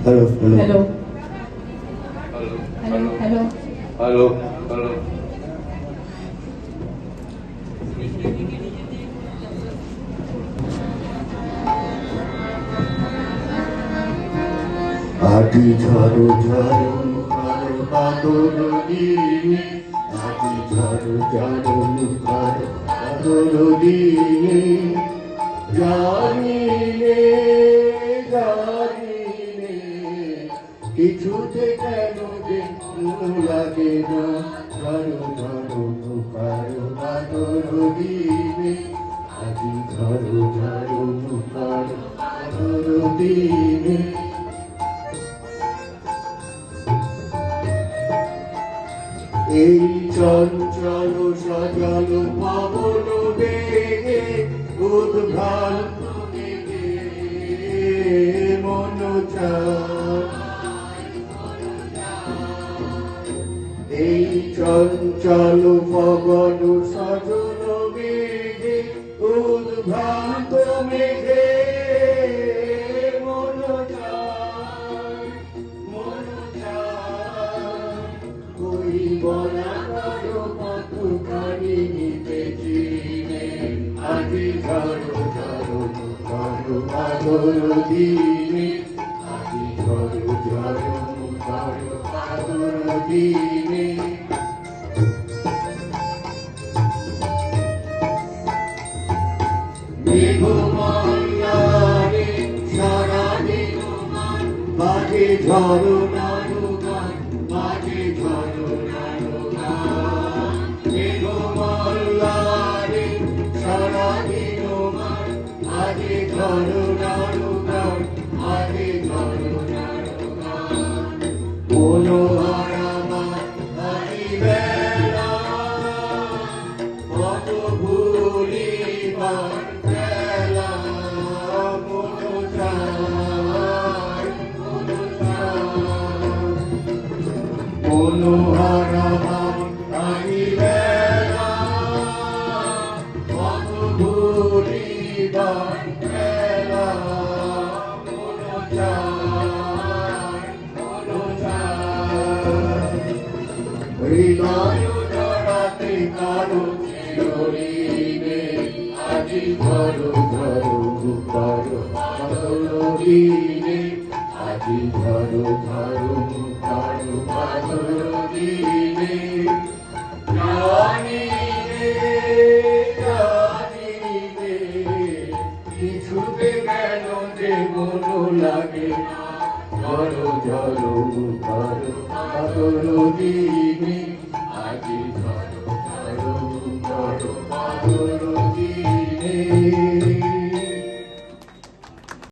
Hello, hello. Hello. Hello. Hello. Hello. Hello. Hello. আটি ঝড়ো ঝড়ো কারো বাদল দিনে, আটি ঝড়ো ঝড়ো কারো বাদল দিনে, জানিলে জানিলে কিছুতে কেন যে লাগে না, ঝড়ো ঝড়ো কারো বাদল দিনে, আটি ঝড়ো ঝড়ো কারো বাদল দিনে। এই চঞ্চল সজল পবন বেগে উদ্ভ্রান্ত বেগে মন চায়, এই চঞ্চল পবন সজল বেগে উদ্ভ্রান্ত মেঘে মন চায়, মন চায়। ওই বনাকারো পথখানি নিতেছি রে, আজি ঝড়ো ঝড়ো কারো বাদল দিনে, আজি ঝড়ো ঝড়ো কারো বাদল দিনে। মেঘমালারে সারাদিন বাজে ঝড়ো নাড়ু গান, বাজে ঝড়ো নাড়ু গান। মেঘমালারে সারাদিন বাজে ঝড়ো নাড়ু গান, বাজে ঝড়ো নাড়ু গান। মনোহরা বাড়ি বেলা কত ভুলিবার খেলা, মন চায়, মন চায়। মনোহরা বাড়ি বেলা কত ভুলিবার খেলা, মন চায়, মন চায়। হৃদয় জড়াতে কারো চিরঋণে, আজি ঝড়ো ঝড়ো কারো বাদল দিনে, আজি ঝড়ো ঝড়ো কারো বাদল দিনে। জানিলে জানিলে কিছুতে কেন যে মন লাগে না, ঝড়ো ঝড়ো কারো বাদল দিনে, আজি